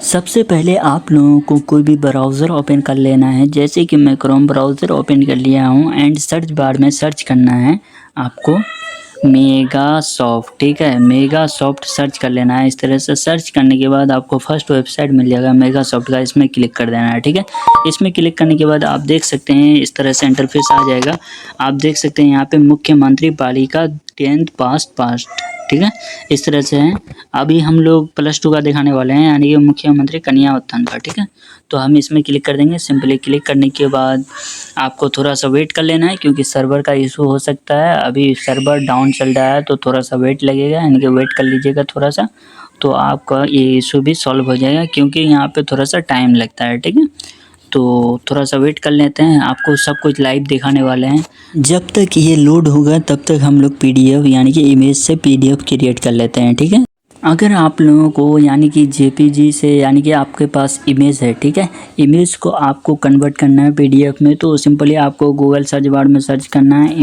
सबसे पहले आप लोगों को कोई भी ब्राउज़र ओपन कर लेना है। जैसे कि मैं क्रोम ब्राउज़र ओपन कर लिया हूँ एंड सर्च बार में सर्च करना है आपको मेगासॉफ्ट, ठीक है। मेगासॉफ्ट सर्च कर लेना है। इस तरह से सर्च करने के बाद आपको फर्स्ट वेबसाइट मिल जाएगा मेगासॉफ्ट का, इसमें क्लिक कर देना है, ठीक है। इसमें क्लिक करने के बाद आप देख सकते हैं इस तरह से इंटरफेस आ जाएगा। आप देख सकते हैं यहाँ पे मुख्यमंत्री पालिका 10th पास, ठीक है। इस तरह से है। अभी हम लोग +2 का दिखाने वाले हैं, यानी कि मुख्यमंत्री कन्या उत्थान का, ठीक है। तो हम इसमें क्लिक कर देंगे। सिंपली क्लिक करने के बाद आपको थोड़ा सा वेट कर लेना है, क्योंकि सर्वर का इशू हो सकता है। अभी सर्वर डाउन चल रहा है तो थोड़ा सा वेट लगेगा, यानी कि वेट कर लीजिएगा थोड़ा सा, तो आपका ये इशू भी सॉल्व हो जाएगा, क्योंकि यहाँ पे थोड़ा सा टाइम लगता है, ठीक है। तो थोड़ा सा वेट कर लेते हैं, आपको सब कुछ लाइव दिखाने वाले हैं। जब तक ये लोड होगा तब तक हम लोग PDF यानी कि इमेज से PDF क्रिएट कर लेते हैं, ठीक है। अगर आप लोगों को यानी कि JPG से, यानी कि आपके पास इमेज है, ठीक है, इमेज को आपको कन्वर्ट करना है PDF में, तो सिंपली आपको गूगल सर्च बार में सर्च करना है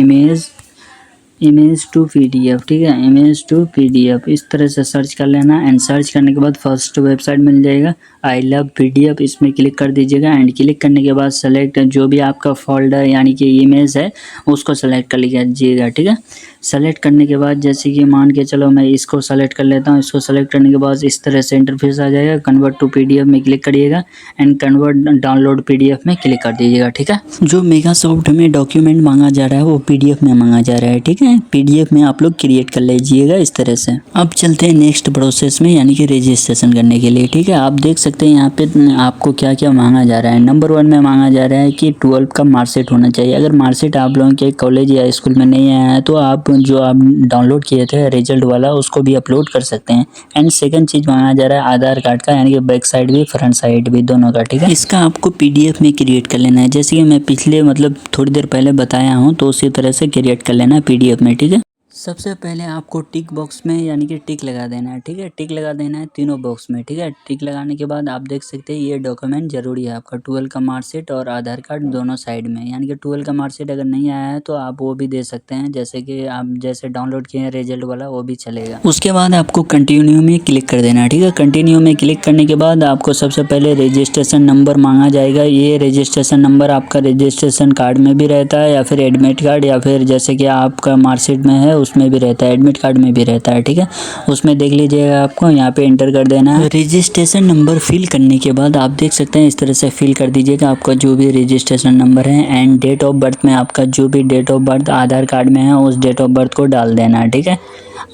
इमेज टू PDF, ठीक है। इमेज टू PDF इस तरह से सर्च कर लेना एंड सर्च करने के बाद फर्स्ट वेबसाइट मिल जाएगा आई लव PDF, इसमें क्लिक कर दीजिएगा एंड क्लिक करने के बाद सेलेक्ट जो भी आपका फोल्डर यानी कि इमेज है उसको सेलेक्ट कर लीजिएगा, ठीक है। सेलेक्ट करने के बाद जैसे कि मान के चलो मैं इसको सेलेक्ट कर लेता हूँ। इसको सेलेक्ट करने के बाद इस तरह से इंटरफेस आ जाएगा। कन्वर्ट टू PDF में क्लिक करिएगा एंड कन्वर्ट डाउनलोड PDF में क्लिक कर दीजिएगा, ठीक है। जो मेगासॉफ्ट में डॉक्यूमेंट मांगा जा रहा है वो PDF में मांगा जा रहा है, ठीक है। PDF में आप लोग क्रिएट कर लीजिएगा इस तरह से। अब चलते हैं नेक्स्ट प्रोसेस में, यानी कि रजिस्ट्रेशन करने के लिए, ठीक है। आप देख सकते हैं यहाँ पे आपको क्या क्या मांगा जा रहा है। नंबर 1 में मांगा जा रहा है कि 12 का मार्कशीट होना चाहिए। अगर मार्कशीट आप लोगों के कॉलेज या स्कूल में नहीं आया है तो आप जो आप डाउनलोड किए थे रिजल्ट वाला उसको भी अपलोड कर सकते हैं। एंड सेकंड चीज़ मांगा जा रहा है आधार कार्ड का, यानी कि बैक साइड भी फ्रंट साइड भी दोनों का, ठीक है। इसका आपको PDF में क्रिएट कर लेना है, जैसे कि मैं पिछले थोड़ी देर पहले बताया हूँ, तो उसी तरह से क्रिएट कर लेना है PDF में, ठीक है। सबसे पहले आपको टिक बॉक्स में यानी कि टिक लगा देना है, ठीक है। टिक लगा देना है तीनों बॉक्स में, ठीक है। टिक लगाने के बाद आप देख सकते हैं ये डॉक्यूमेंट जरूरी है आपका 12 का मार्कशीट और आधार कार्ड दोनों साइड में, यानी कि 12 का मार्कशीट अगर नहीं आया है तो आप वो भी दे सकते हैं, जैसे कि आप जैसे डाउनलोड किए हैं रिजल्ट वाला वो भी चलेगा। उसके बाद आपको कंटिन्यू में क्लिक कर देना है, ठीक है। कंटिन्यू में क्लिक करने के बाद आपको सबसे पहले रजिस्ट्रेशन नंबर मांगा जाएगा। ये रजिस्ट्रेशन नंबर आपका रजिस्ट्रेशन कार्ड में भी रहता है, या फिर एडमिट कार्ड, या फिर जैसे कि आपका मार्कशीट में है उसमें भी रहता है, एडमिट कार्ड में भी रहता है, ठीक है। उसमें देख लीजिएगा, आपको यहाँ पे एंटर कर देना है। रजिस्ट्रेशन नंबर फिल करने के बाद आप देख सकते हैं इस तरह से फिल कर दीजिएगा आपका जो भी रजिस्ट्रेशन नंबर है। एंड डेट ऑफ बर्थ में आपका जो भी date of birth Aadhaar card में है उस डेट ऑफ बर्थ को डाल देना है, ठीक है।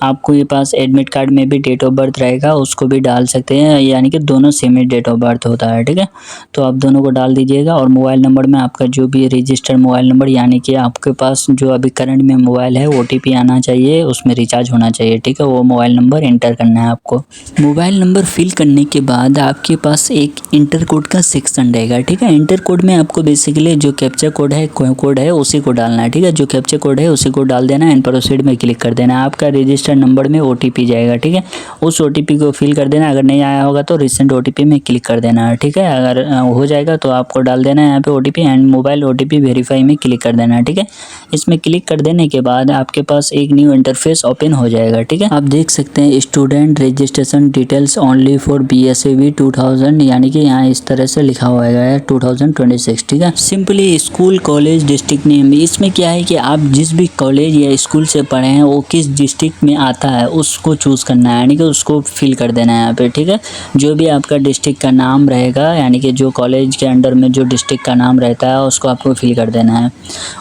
आपको ये पास एडमिट कार्ड में भी डेट ऑफ बर्थ रहेगा, उसको भी डाल सकते हैं, यानी कि दोनों सेम ही डेट ऑफ बर्थ होता है, ठीक है। तो आप दोनों को डाल दीजिएगा। और मोबाइल नंबर में आपका जो भी रजिस्टर्ड मोबाइल नंबर, यानी कि आपके पास जो अभी करंट में मोबाइल है OTP आना चाहिए, उसमें रिचार्ज होना चाहिए, ठीक है। वो मोबाइल नंबर एंटर करना है आपको। मोबाइल नंबर फिल करने के बाद आपके पास एक इंटर कोड का सेक्शन रहेगा, ठीक है। इंटर कोड में आपको बेसिकली जो कैप्चा कोड है उसी को डालना है, ठीक है। जो कैप्चा कोड है उसी को डाल देना एंड प्रोसीड में क्लिक कर देना है। आपका रजिस्टर्ड नंबर में OTP जाएगा, ठीक है। उस OTP को फिल कर देना। अगर नहीं आया होगा तो रिसेंट OTP में क्लिक कर देना है, ठीक है। अगर हो जाएगा तो आपको डाल देना है यहाँ पे OTP and mobile OTP verify में क्लिक कर देना है, ठीक है। इसमें क्लिक कर देने के बाद आपके पास एक न्यू इंटरफेस ओपन हो जाएगा, ठीक है। आप देख सकते हैं student registration details only for BSAV 2000, यानी कि यहाँ इस तरह से लिखा हुआ है 2026, ठीक है। Simply school college district name, इसमें क्या है कि आप जिस भी कॉलेज या स्कूल से पढ़े हैं वो किस डिस्ट्रिक्ट में आता है उसको चूज़ करना है, यानी कि उसको फिल कर देना है यहाँ पे, ठीक है। जो भी आपका डिस्ट्रिक्ट का नाम रहेगा, यानी कि जो कॉलेज के अंडर में जो डिस्ट्रिक्ट का नाम रहता है उसको आपको फिल कर देना है।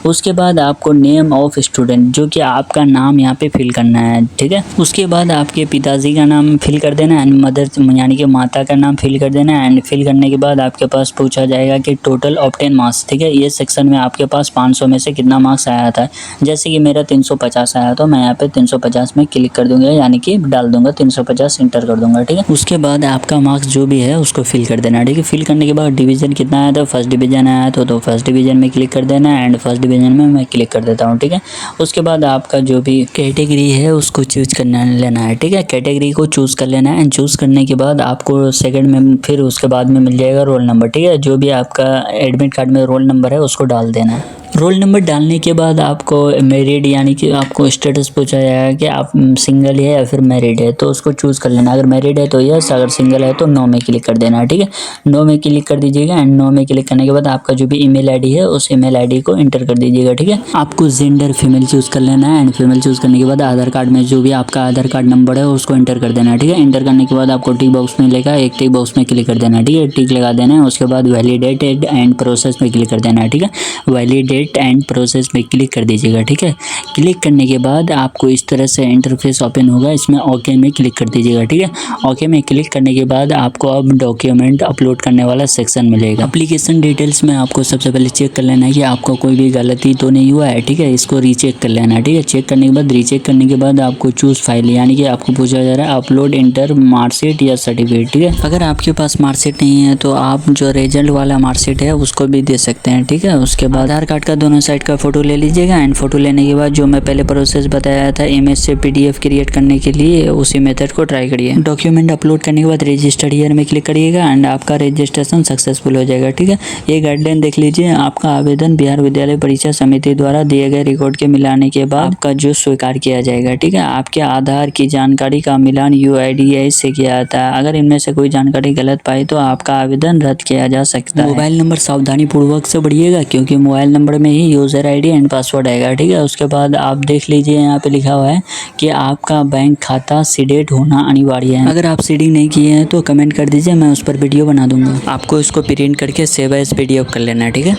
उसके बाद आपको नेम ऑफ स्टूडेंट, जो कि आपका नाम यहाँ पे फिल करना है, ठीक है। उसके बाद आपके पिताजी का नाम फिल कर देना है एंड मदर यानी कि माता का नाम फिल कर देना है। एंड फिल करने के बाद आपके पास पूछा जाएगा कि टोटल ऑब्टेन मार्क्स, ठीक है। ये सेक्शन में आपके पास 500 में से कितना मार्क्स आया था। जैसे कि मेरा 350 आया तो मैं यहाँ पे 350 में क्लिक कर दूंगा, यानी कि डाल दूंगा 350 इंटर कर दूंगा, ठीक है। उसके बाद आपका मार्क्स जो भी है उसको फिल कर देना, ठीक है। फिल करने के बाद डिवीजन कितना आया था, फर्स्ट डिवीजन आया तो फर्स्ट डिवीजन में क्लिक कर देना एंड फर्स्ट डिवीजन में मैं क्लिक कर देता हूँ, ठीक है। उसके बाद आपका जो भी कैटेगरी है उसको चूज करना लेना है, ठीक है। कैटेगरी को चूज़ कर लेना है एंड चूज़ करने के बाद आपको सेकंड में फिर उसके बाद में मिल जाएगा रोल नंबर, ठीक है। जो भी आपका एडमिट कार्ड में रोल नंबर है उसको डाल देना है। रोल नंबर डालने के बाद आपको मैरिड यानी कि आपको स्टेटस पूछा जाएगा कि आप सिंगल है या फिर मैरिड है, तो उसको चूज़ कर लेना। अगर मैरिड है तो यस, अगर सिंगल है तो नो में क्लिक कर देना। ठीक है, नो में क्लिक कर दीजिएगा एंड नो में क्लिक करने के बाद आपका जो भी ईमेल आईडी है उस ईमेल आईडी को एंटर कर दीजिएगा। ठीक है, आपको जेंडर फीमेल चूज़ कर लेना है एंड फीमेल चूज़ करने के बाद आधार कार्ड में जो भी आपका आधार कार्ड नंबर है उसको एंटर कर देना है। ठीक है, एंटर करने के बाद आपको टिक बॉक्स मिलेगा, एक टिक बॉक्स में क्लिक कर देना है। ठीक है, टिक लगा देना है। उसके बाद वैलिडेटेड एंड प्रोसेस में क्लिक कर देना है। ठीक है, वैलिडेट एंड प्रोसेस में क्लिक कर दीजिएगा। ठीक है, क्लिक करने के बाद आपको इस तरह से इंटरफेस ओपन होगा, इसमें ओके में क्लिक कर दीजिएगा। ठीक है, ओके में क्लिक करने के बाद आपको अब डॉक्यूमेंट अपलोड करने वाला सेक्शन मिलेगा। एप्लीकेशन डिटेल्स में आपको सबसे पहले चेक कर लेना है कि आपको कोई भी गलती तो नहीं हुआ है। ठीक है, इसको रीचेक कर लेना है। ठीक है, चेक करने के बाद रीचेक करने के बाद आपको चूज़ फाइल यानी कि आपको पूछा जा रहा है अपलोड इंटर मार्कशीट या सर्टिफिकेट। ठीक है, अगर आपके पास मार्कशीट नहीं है तो आप जो रिजल्ट वाला मार्कशीट है उसको भी दे सकते हैं। ठीक है, उसके बाद आधार कार्ड का दोनों साइड का फोटो ले लीजिएगा एंड फोटो लेने के बाद जो मैं पहले प्रोसेस बताया था इमेज से पीडीएफ क्रिएट करने के लिए, उसी मेथड को ट्राई करिए। डॉक्यूमेंट अपलोड करने के बाद रजिस्टर्ड हियर में क्लिक करिएगा एंड आपका रजिस्ट्रेशन सक्सेसफुल हो जाएगा। ठीक है, ये गाइडलाइन देख लीजिए। आपका आवेदन बिहार विद्यालय परीक्षा समिति द्वारा दिए गए रिकॉर्ड के मिलाने के बाद आपका जो स्वीकार किया जाएगा। ठीक है, आपके आधार की जानकारी का मिलान यूआईडीएआई से किया जाता है। अगर इनमें से कोई जानकारी गलत पाई तो आपका आवेदन रद्द किया जा सकता है। मोबाइल नंबर सावधानी पूर्वक से भरिएगा क्योंकि मोबाइल नंबर में ही यूजर आईडी एंड पासवर्ड आएगा। ठीक है, उसके बाद आप देख लीजिए यहाँ पे लिखा हुआ है कि आपका बैंक खाता सीडेड होना अनिवार्य है। अगर आप सीडिंग नहीं किए हैं तो कमेंट कर दीजिए, मैं उस पर वीडियो बना दूंगा। आपको इसको प्रिंट करके सेव एज पीडीएफ कर लेना है। ठीक है।